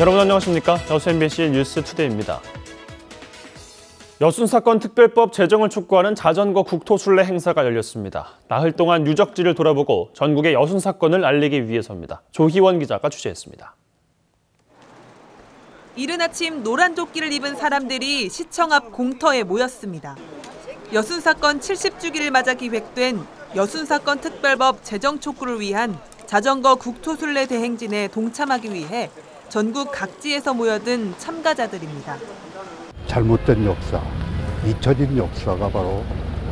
여러분 안녕하십니까? 여수 MBC 뉴스투데이입니다. 여순사건 특별법 제정을 촉구하는 자전거 국토순례 행사가 열렸습니다. 나흘 동안 유적지를 돌아보고 전국의 여순사건을 알리기 위해서입니다. 조희원 기자가 취재했습니다. 이른 아침 노란 조끼를 입은 사람들이 시청 앞 공터에 모였습니다. 여순사건 70주기를 맞아 기획된 여순사건 특별법 제정 촉구를 위한 자전거 국토순례 대행진에 동참하기 위해 전국 각지에서 모여든 참가자들입니다. 잘못된 역사, 잊혀진 역사가 바로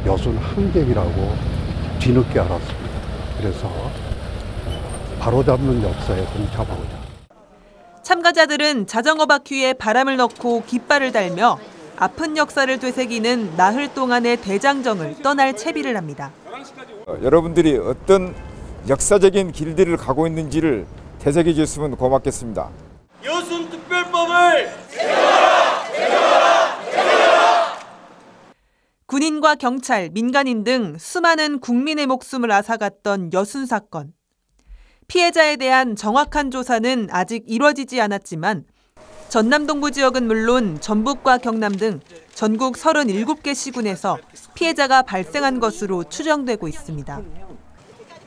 여순 항쟁이라고 뒤늦게 알았습니다. 그래서 바로잡는 역사에 동참하고자. 참가자들은 자전거 바퀴에 바람을 넣고 깃발을 달며 아픈 역사를 되새기는 나흘 동안의 대장정을 떠날 채비를 합니다. 여러분들이 어떤 역사적인 길들을 가고 있는지를 되새겨 주셨으면 고맙겠습니다. 여순 특별법을 군인과 경찰, 민간인 등 수많은 국민의 목숨을 앗아갔던 여순 사건. 피해자에 대한 정확한 조사는 아직 이뤄지지 않았지만 전남 동부 지역은 물론 전북과 경남 등 전국 37개 시군에서 피해자가 발생한 것으로 추정되고 있습니다.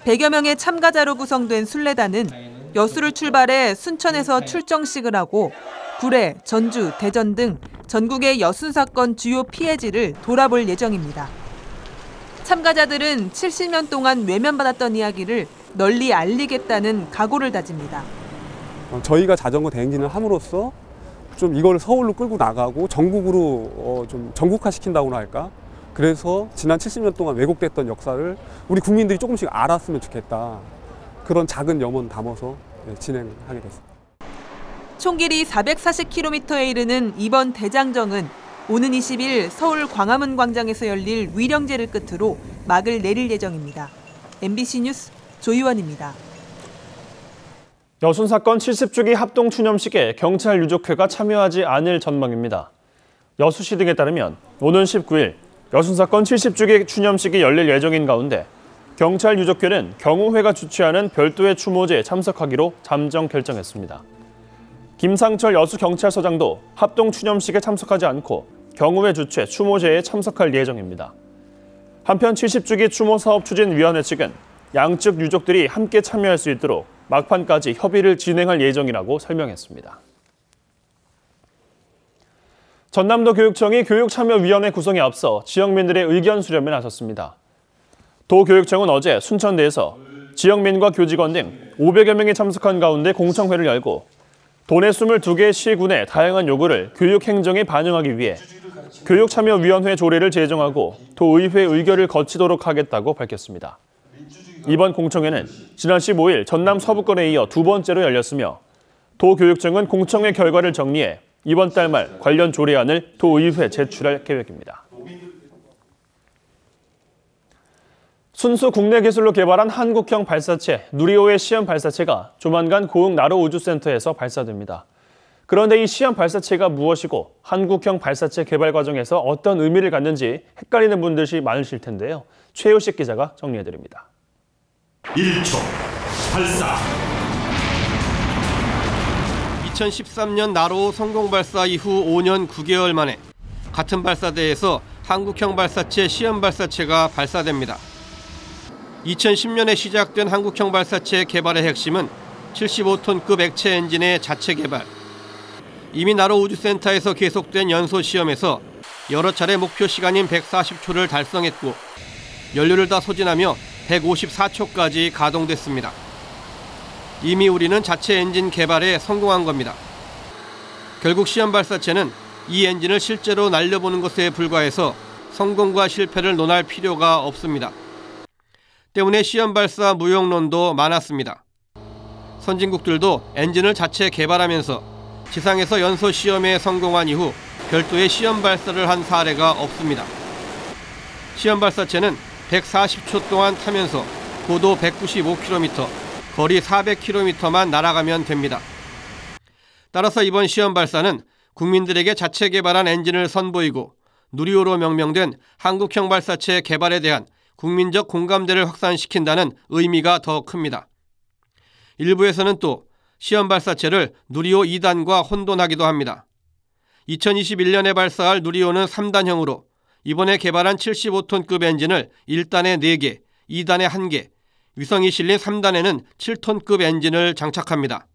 100여 명의 참가자로 구성된 순례단은 여수를 출발해 순천에서 출정식을 하고 구례, 전주, 대전 등 전국의 여순 사건 주요 피해지를 돌아볼 예정입니다. 참가자들은 70년 동안 외면받았던 이야기를 널리 알리겠다는 각오를 다집니다. 저희가 자전거 대행진을 함으로써 좀 이걸 서울로 끌고 나가고 전국으로 좀 전국화시킨다고나 할까? 그래서 지난 70년 동안 왜곡됐던 역사를 우리 국민들이 조금씩 알았으면 좋겠다. 그런 작은 염원 담아서 진행하게 됐습니다. 총 길이 440km에 이르는 이번 대장정은 오는 20일 서울 광화문 광장에서 열릴 위령제를 끝으로 막을 내릴 예정입니다. MBC 뉴스 조희원입니다. 여순사건 70주기 합동추념식에 경찰 유족회가 참여하지 않을 전망입니다. 여수시 등에 따르면 오는 19일 여순사건 70주기 추념식이 열릴 예정인 가운데 경찰 유족회는 경호회가 주최하는 별도의 추모제에 참석하기로 잠정 결정했습니다. 김상철 여수경찰서장도 합동추념식에 참석하지 않고 경호회 주최 추모제에 참석할 예정입니다. 한편 70주기 추모사업추진위원회 측은 양측 유족들이 함께 참여할 수 있도록 막판까지 협의를 진행할 예정이라고 설명했습니다. 전남도 교육청이 교육참여위원회 구성에 앞서 지역민들의 의견 수렴에 나섰습니다. 도교육청은 어제 순천대에서 지역민과 교직원 등 500여 명이 참석한 가운데 공청회를 열고 도내 22개 시군의 다양한 요구를 교육행정에 반영하기 위해 교육참여위원회 조례를 제정하고 도의회 의결을 거치도록 하겠다고 밝혔습니다. 이번 공청회는 지난 15일 전남 서부권에 이어 두 번째로 열렸으며 도교육청은 공청회 결과를 정리해 이번 달 말 관련 조례안을 도의회에 제출할 계획입니다. 순수 국내 기술로 개발한 한국형 발사체 누리호의 시험 발사체가 조만간 고흥 나로 우주센터에서 발사됩니다. 그런데 이 시험 발사체가 무엇이고 한국형 발사체 개발 과정에서 어떤 의미를 갖는지 헷갈리는 분들이 많으실 텐데요. 최효식 기자가 정리해드립니다. 1초 발사. 2013년 나로 성공 발사 이후 5년 9개월 만에 같은 발사대에서 한국형 발사체 시험 발사체가 발사됩니다. 2010년에 시작된 한국형 발사체 개발의 핵심은 75톤급 액체 엔진의 자체 개발. 이미 나로 우주센터에서 계속된 연소 시험에서 여러 차례 목표 시간인 140초를 달성했고 연료를 다 소진하며 154초까지 가동됐습니다. 이미 우리는 자체 엔진 개발에 성공한 겁니다. 결국 시험 발사체는 이 엔진을 실제로 날려보는 것에 불과해서 성공과 실패를 논할 필요가 없습니다. 때문에 시험 발사 무용론도 많았습니다. 선진국들도 엔진을 자체 개발하면서 지상에서 연소 시험에 성공한 이후 별도의 시험 발사를 한 사례가 없습니다. 시험 발사체는 140초 동안 타면서 고도 195km, 거리 400km만 날아가면 됩니다. 따라서 이번 시험 발사는 국민들에게 자체 개발한 엔진을 선보이고 누리호로 명명된 한국형 발사체 개발에 대한 국민적 공감대를 확산시킨다는 의미가 더 큽니다. 일부에서는 또 시험 발사체를 누리호 2단과 혼돈하기도 합니다. 2021년에 발사할 누리호는 3단형으로 이번에 개발한 75톤급 엔진을 1단에 4개, 2단에 1개, 위성이 실린 3단에는 7톤급 엔진을 장착합니다.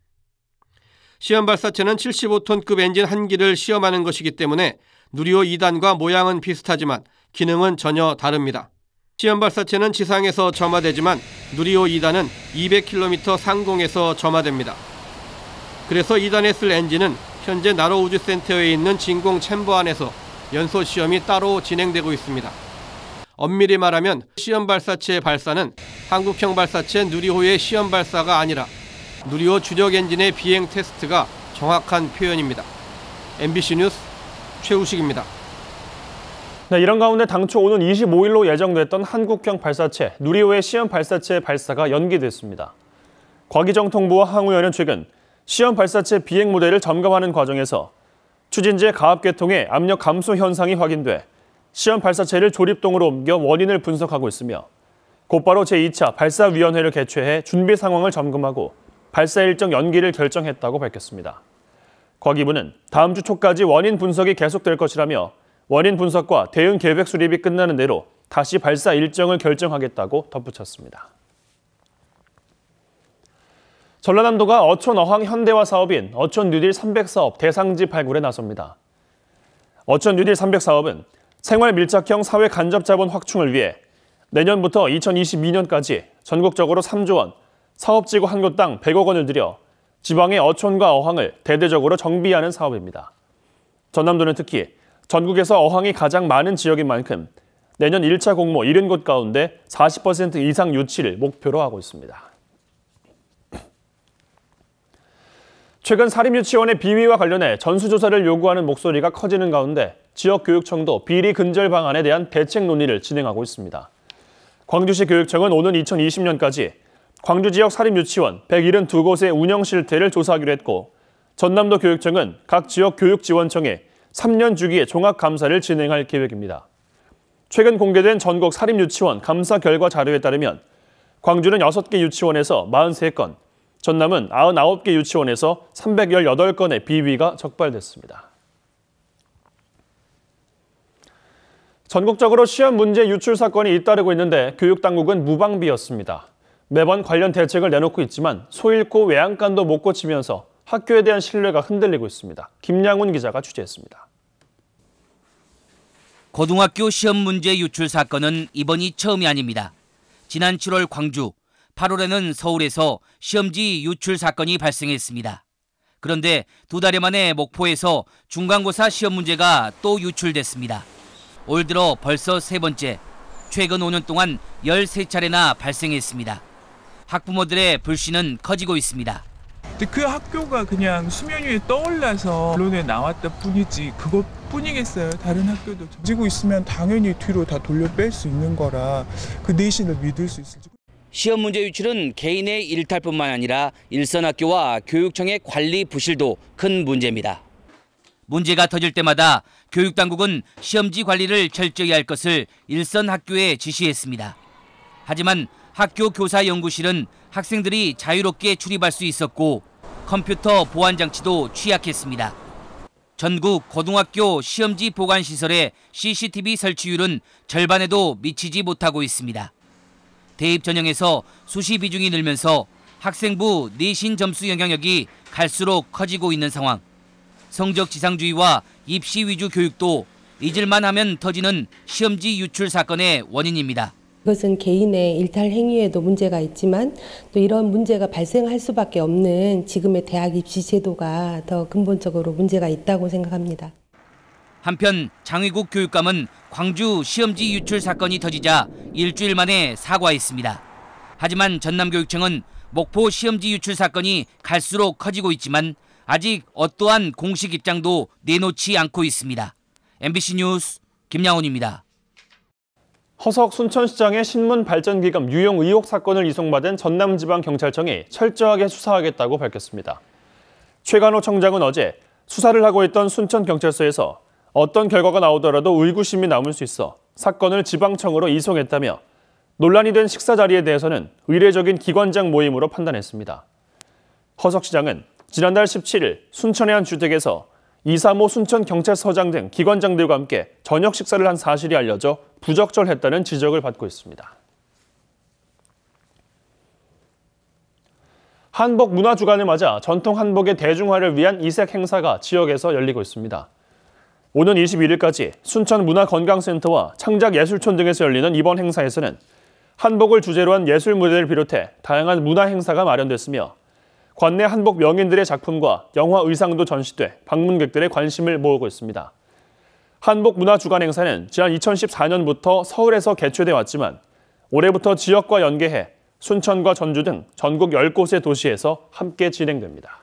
시험 발사체는 75톤급 엔진 1기를 시험하는 것이기 때문에 누리호 2단과 모양은 비슷하지만 기능은 전혀 다릅니다. 시험 발사체는 지상에서 점화되지만 누리호 2단은 200km 상공에서 점화됩니다. 그래서 2단에 쓸 엔진은 현재 나로 우주센터에 있는 진공 챔버 안에서 연소 시험이 따로 진행되고 있습니다. 엄밀히 말하면 시험 발사체의 발사는 한국형 발사체 누리호의 시험 발사가 아니라 누리호 주력 엔진의 비행 테스트가 정확한 표현입니다. MBC 뉴스 최우식입니다. 네, 이런 가운데 당초 오는 25일로 예정됐던 한국형 발사체 누리호의 시험 발사체 발사가 연기됐습니다. 과기정통부와 항우연은 최근 시험 발사체 비행 모델을 점검하는 과정에서 추진제 가압 계통의 압력 감소 현상이 확인돼 시험 발사체를 조립동으로 옮겨 원인을 분석하고 있으며 곧바로 제2차 발사위원회를 개최해 준비 상황을 점검하고 발사 일정 연기를 결정했다고 밝혔습니다. 과기부는 다음 주 초까지 원인 분석이 계속될 것이라며 원인 분석과 대응 계획 수립이 끝나는 대로 다시 발사 일정을 결정하겠다고 덧붙였습니다. 전라남도가 어촌 어항 현대화 사업인 어촌 뉴딜 300 사업 대상지 발굴에 나섭니다. 어촌 뉴딜 300 사업은 생활 밀착형 사회 간접 자본 확충을 위해 내년부터 2022년까지 전국적으로 3조 원, 사업지구 한 곳당 100억 원을 들여 지방의 어촌과 어항을 대대적으로 정비하는 사업입니다. 전남도는 특히 전국에서 어항이 가장 많은 지역인 만큼 내년 1차 공모 70곳 가운데 40% 이상 유치를 목표로 하고 있습니다. 최근 사립유치원의 비위와 관련해 전수조사를 요구하는 목소리가 커지는 가운데 지역교육청도 비리 근절 방안에 대한 대책 논의를 진행하고 있습니다. 광주시 교육청은 오는 2020년까지 광주 지역 사립유치원 172곳의 운영 실태를 조사하기로 했고 전남도 교육청은 각 지역 교육지원청에 3년 주기의 종합감사를 진행할 계획입니다. 최근 공개된 전국 사립유치원 감사 결과 자료에 따르면 광주는 6개 유치원에서 43건, 전남은 99개 유치원에서 318건의 비위가 적발됐습니다. 전국적으로 시험 문제 유출 사건이 잇따르고 있는데 교육당국은 무방비였습니다. 매번 관련 대책을 내놓고 있지만 소잃고 외양간도 못 고치면서 학교에 대한 신뢰가 흔들리고 있습니다. 김양훈 기자가 취재했습니다. 고등학교 시험 문제 유출 사건은 이번이 처음이 아닙니다. 지난 7월 광주, 8월에는 서울에서 시험지 유출 사건이 발생했습니다. 그런데 2달 만에 목포에서 중간고사 시험 문제가 또 유출됐습니다. 올 들어 벌써 3번째, 최근 5년 동안 13차례나 발생했습니다. 학부모들의 불신은 커지고 있습니다. 근데 그 학교가 그냥 수면 위에 떠올라서 언론에 나왔다 뿐이지 그것뿐이겠어요. 다른 학교도 지고 있으면 당연히 뒤로 다 돌려 뺄 수 있는 거라 그 내신을 믿을 수 있을지. 시험 문제 유출은 개인의 일탈뿐만 아니라 일선 학교와 교육청의 관리 부실도 큰 문제입니다. 문제가 터질 때마다 교육당국은 시험지 관리를 철저히 할 것을 일선 학교에 지시했습니다. 하지만 학교 교사연구실은 학생들이 자유롭게 출입할 수 있었고 컴퓨터 보안 장치도 취약했습니다. 전국 고등학교 시험지 보관시설의 CCTV 설치율은 절반에도 미치지 못하고 있습니다. 대입 전형에서 수시 비중이 늘면서 학생부 내신 점수 영향력이 갈수록 커지고 있는 상황. 성적 지상주의와 입시 위주 교육도 잊을만 하면 터지는 시험지 유출 사건의 원인입니다. 이것은 개인의 일탈 행위에도 문제가 있지만 또 이런 문제가 발생할 수밖에 없는 지금의 대학 입시 제도가 더 근본적으로 문제가 있다고 생각합니다. 한편 장의국 교육감은 광주 시험지 유출 사건이 터지자 일주일 만에 사과했습니다. 하지만 전남교육청은 목포 시험지 유출 사건이 갈수록 커지고 있지만 아직 어떠한 공식 입장도 내놓지 않고 있습니다. MBC 뉴스 김양훈입니다. 허석 순천시장의 신문발전기금 유용 의혹 사건을 이송받은 전남지방경찰청이 철저하게 수사하겠다고 밝혔습니다. 최관호 청장은 어제 수사를 하고 있던 순천경찰서에서 어떤 결과가 나오더라도 의구심이 남을 수 있어 사건을 지방청으로 이송했다며 논란이 된 식사 자리에 대해서는 의례적인 기관장 모임으로 판단했습니다. 허석 시장은 지난달 17일 순천의 한 주택에서 이사모 순천경찰서장 등 기관장들과 함께 저녁 식사를 한 사실이 알려져 부적절했다는 지적을 받고 있습니다. 한복 문화 주간을 맞아 전통 한복의 대중화를 위한 이색 행사가 지역에서 열리고 있습니다. 오는 21일까지 순천문화건강센터와 창작예술촌 등에서 열리는 이번 행사에서는 한복을 주제로 한 예술 무대를 비롯해 다양한 문화 행사가 마련됐으며 관내 한복 명인들의 작품과 영화 의상도 전시돼 방문객들의 관심을 모으고 있습니다. 한복 문화 주간 행사는 지난 2014년부터 서울에서 개최돼 왔지만 올해부터 지역과 연계해 순천과 전주 등 전국 10곳의 도시에서 함께 진행됩니다.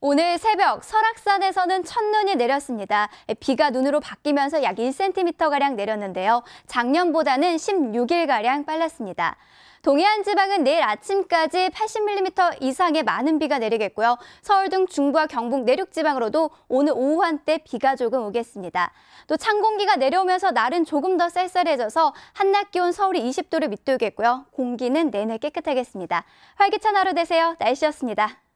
오늘 새벽 설악산에서는 첫눈이 내렸습니다. 비가 눈으로 바뀌면서 약 1cm가량 내렸는데요. 작년보다는 16일가량 빨랐습니다. 동해안 지방은 내일 아침까지 80mm 이상의 많은 비가 내리겠고요. 서울 등 중부와 경북 내륙 지방으로도 오늘 오후 한때 비가 조금 오겠습니다. 또 찬 공기가 내려오면서 날은 조금 더 쌀쌀해져서 한낮 기온 서울이 20도를 밑돌겠고요. 공기는 내내 깨끗하겠습니다. 활기찬 하루 되세요. 날씨였습니다.